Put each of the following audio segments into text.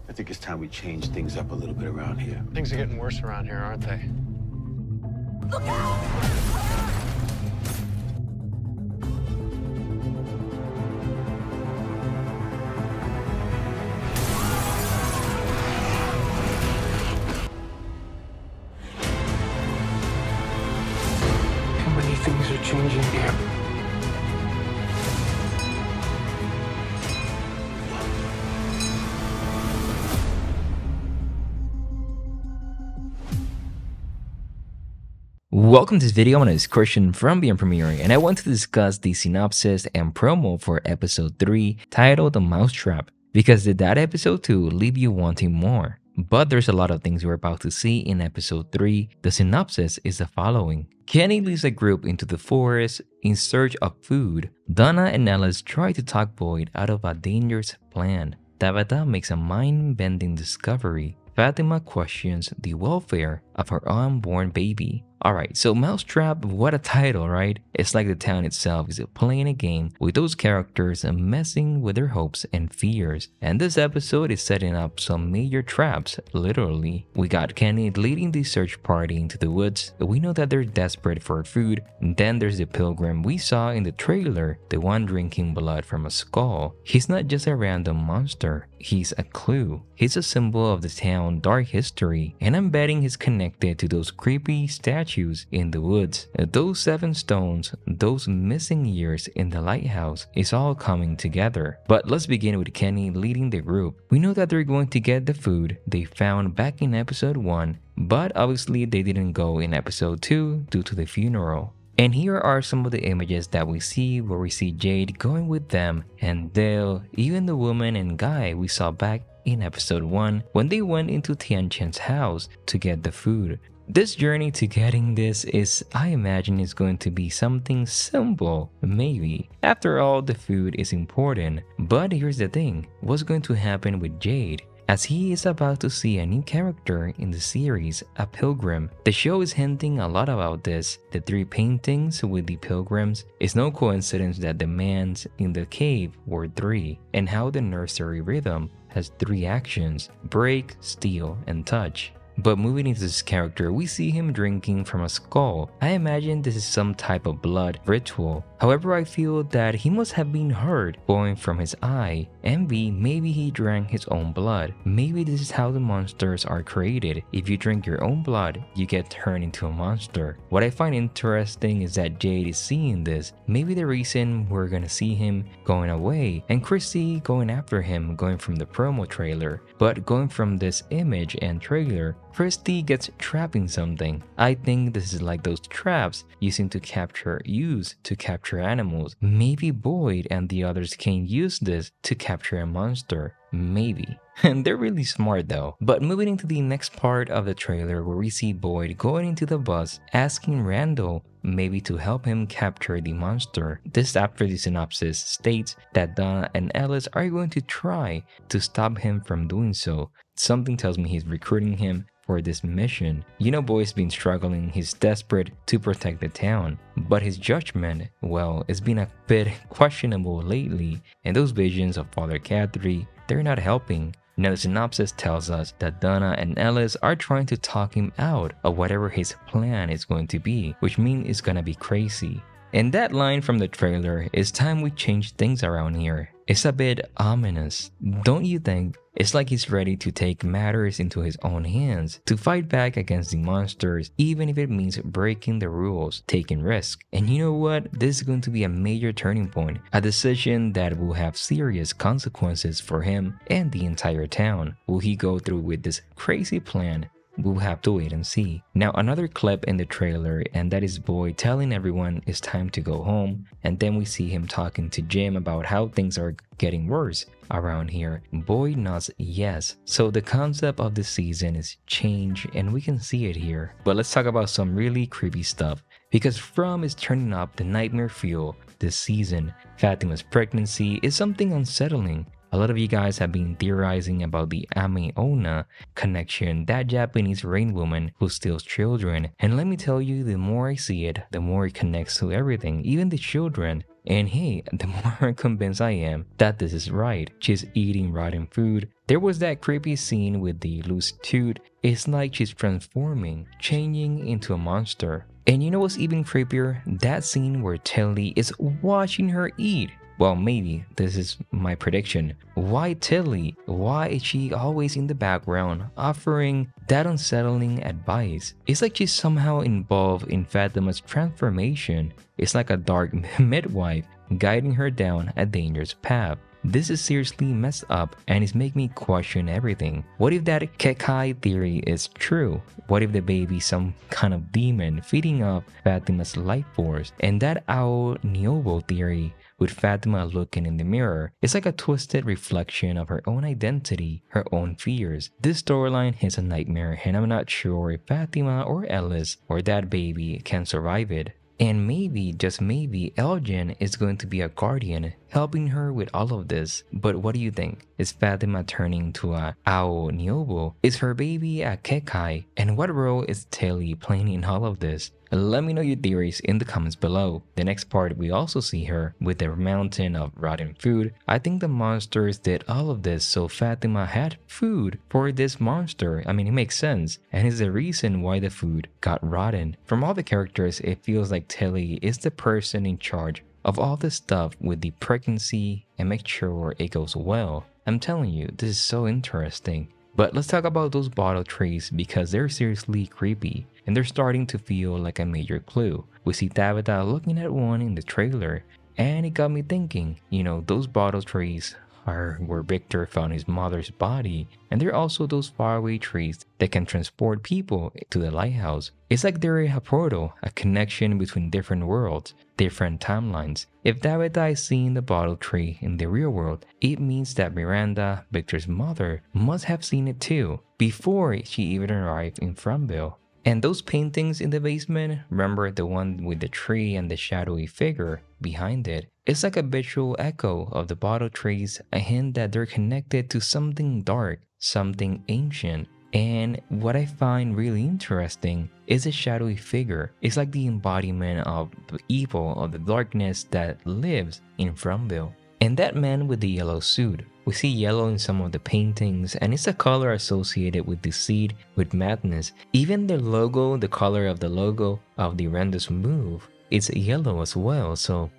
I think it's time we change things up a little bit around here. Things are getting worse around here, aren't they? Look out! How many things are changing here? Welcome to this video. My name is Christian from Beyond Premiering, and I want to discuss the synopsis and promo for episode 3 titled The Mousetrap, because did that episode 2 leave you wanting more? But there's a lot of things we're about to see in episode 3. The synopsis is the following. Kenny leads a group into the forest in search of food. Donna and Alice try to talk Boyd out of a dangerous plan. Davina makes a mind-bending discovery. Fatima questions the welfare of her unborn baby. Alright, so Mousetrap, what a title, right? It's like the town itself is playing a game with those characters and messing with their hopes and fears. And this episode is setting up some major traps, literally. We got Kenny leading the search party into the woods. We know that they're desperate for food. And then there's the Pilgrim we saw in the trailer, the one drinking blood from a skull. He's not just a random monster, he's a clue. He's a symbol of the town's dark history, and I'm betting he's connected to those creepy statues in the woods. Those 7 stones, those missing years in the lighthouse is all coming together. But let's begin with Kenny leading the group. We know that they're going to get the food they found back in episode 1, but obviously they didn't go in episode 2 due to the funeral. And here are some of the images that we see where we see Jade going with them and Dale, even the woman and guy we saw back in episode 1 when they went into Tian-Chen's house to get the food. This journey to getting this is, I imagine, is going to be something simple, maybe. After all, the food is important. But here's the thing, what's going to happen with Jade? As he is about to see a new character in the series, a pilgrim. The show is hinting a lot about this. The 3 paintings with the pilgrims. It's no coincidence that the mans in the cave were 3, and how the nursery rhythm has 3 actions: break, steal, and touch. But moving into this character, we see him drinking from a skull. I imagine this is some type of blood ritual. However, I feel that he must have been hurt going from his eye. Envy, maybe he drank his own blood. Maybe this is how the monsters are created. If you drink your own blood, you get turned into a monster. What I find interesting is that Jade is seeing this. Maybe the reason we're gonna see him going away and Chrissy going after him, going from the promo trailer. But going from this image and trailer, Christy gets trapped in something. I think this is like those traps used to capture animals. Maybe Boyd and the others can use this to capture a monster. Maybe. And they're really smart though. But moving into the next part of the trailer where we see Boyd going into the bus asking Randall maybe to help him capture the monster. This after the synopsis states that Donna and Alice are going to try to stop him from doing so. Something tells me he's recruiting him for this mission. You know, Boyd's been struggling, he's desperate to protect the town, but his judgment, well, it's been a bit questionable lately, and those visions of Father Catherine, they're not helping. Now the synopsis tells us that Donna and Alice are trying to talk him out of whatever his plan is going to be, which means it's gonna be crazy. And that line from the trailer, "It's time we change things around here," it's a bit ominous, don't you think? It's like he's ready to take matters into his own hands, to fight back against the monsters, even if it means breaking the rules, taking risks. And you know what? This is going to be a major turning point, a decision that will have serious consequences for him and the entire town. Will he go through with this crazy plan? We'll have to wait and see. Now another clip in the trailer, and that is Boyd telling everyone it's time to go home, and then we see him talking to Jim about how things are getting worse around here. Boyd nods yes. So the concept of the season is change, and we can see it here. But let's talk about some really creepy stuff, because From is turning up the nightmare fuel this season. Fatima's pregnancy is something unsettling. A lot of you guys have been theorizing about the Ami-Ona connection, that Japanese rain woman who steals children. And let me tell you, the more I see it, the more it connects to everything, even the children. And hey, the more convinced I am that this is right. She's eating rotten food, There was that creepy scene with the loose tooth. It's like she's transforming, changing into a monster. And you know what's even creepier? That scene where Tilly is watching her eat. Well, maybe this is my prediction. Why Tilly? Why is she always in the background offering that unsettling advice? It's like she's somehow involved in Fatima's transformation. It's like a dark midwife guiding her down a dangerous path. This is seriously messed up and it's making me question everything. What if that Kekai theory is true? What if the baby is some kind of demon feeding off Fatima's life force? And that Ao-Niobo theory with Fatima looking in the mirror is like a twisted reflection of her own identity, her own fears. This storyline is a nightmare and I'm not sure if Fatima or Ellis or that baby can survive it. And maybe, just maybe, Elgin is going to be a guardian helping her with all of this. But what do you think? Is Fatima turning to a Ao-Niobo? Is her baby a Kekai? And what role is Tilly playing in all of this? Let me know your theories in the comments below. The next part, we also see her with a mountain of rotten food. I think the monsters did all of this so Fatima had food for this monster. I mean, it makes sense. And it's the reason why the food got rotten. From all the characters, it feels like Tilly is the person in charge of all this stuff with the pregnancy and make sure it goes well. I'm telling you, this is so interesting. But let's talk about those bottle trees because they're seriously creepy and they're starting to feel like a major clue. We see Davina looking at one in the trailer and it got me thinking, you know, those bottle trees are where Victor found his mother's body, and they're also those faraway trees that can transport people to the lighthouse. It's like they're a portal, a connection between different worlds, different timelines. If Davina is seeing the bottle tree in the real world, it means that Miranda, Victor's mother, must have seen it too, before she even arrived in Fromville. And those paintings in the basement, remember the one with the tree and the shadowy figure behind it? It's like a visual echo of the bottle trees, a hint that they're connected to something dark, something ancient. And what I find really interesting is the shadowy figure. It's like the embodiment of the evil, of the darkness that lives in Fromville. And that man with the yellow suit. We see yellow in some of the paintings and it's a color associated with deceit, with madness. Even the logo, the color of the logo of the Randos move, it's yellow as well. So,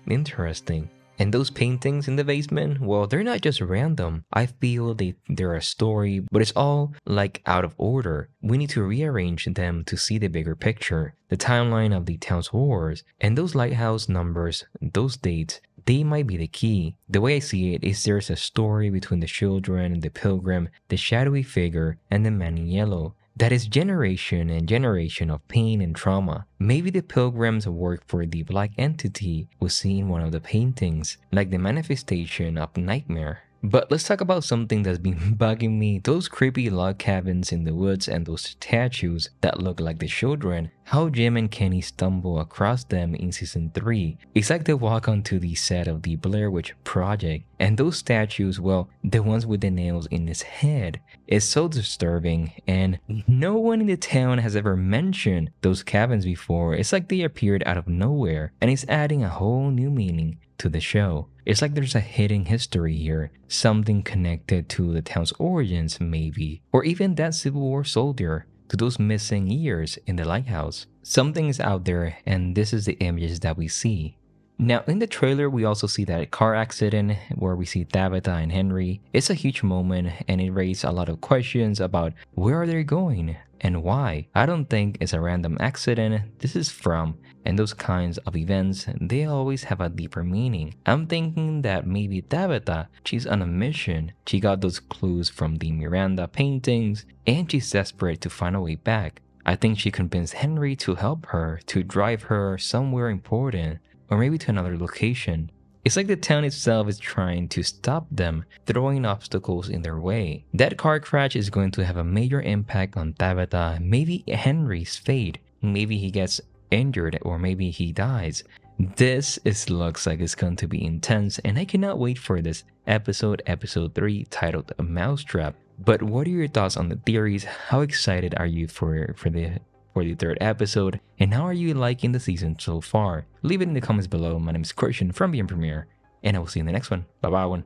interesting. And those paintings in the basement, well, they're not just random. I feel they're a story, but it's all like out of order. We need to rearrange them to see the bigger picture, the timeline of the town's wars, and those lighthouse numbers, those dates, they might be the key. The way I see it is there's a story between the children, the pilgrim, the shadowy figure, and the man in yellow. That is generation and generation of pain and trauma. Maybe the pilgrims work for the black entity we see in one of the paintings, like the manifestation of nightmare. But let's talk about something that's been bugging me. Those creepy log cabins in the woods and those statues that look like the children. How Jim and Kenny stumble across them in season 3. It's like they walk onto the set of the Blair Witch Project. And those statues, well, the ones with the nails in his head, is so disturbing. And no one in the town has ever mentioned those cabins before. It's like they appeared out of nowhere. And it's adding a whole new meaning to the show. It's like there's a hidden history here, something connected to the town's origins maybe, or even that Civil War soldier, to those missing years in the lighthouse. Something is out there and this is the images that we see. Now in the trailer we also see that car accident where we see Davina and Henry. It's a huge moment and it raises a lot of questions about where are they going and why. I don't think it's a random accident. This is from, and those kinds of events, they always have a deeper meaning. I'm thinking that maybe Davina, she's on a mission. She got those clues from the Miranda paintings and she's desperate to find a way back. I think she convinced Henry to help her, to drive her somewhere important, or maybe to another location. It's like the town itself is trying to stop them, throwing obstacles in their way. That car crash is going to have a major impact on Davina, maybe Henry's fate. Maybe he gets injured or maybe he dies. This looks like it's going to be intense and I cannot wait for this episode 3 titled Mousetrap. But what are your thoughts on the theories? How excited are you for the third episode? And how are you liking the season so far? Leave it in the comments below. My name is Christian from BM Premiere and I will see you in the next one. Bye bye one.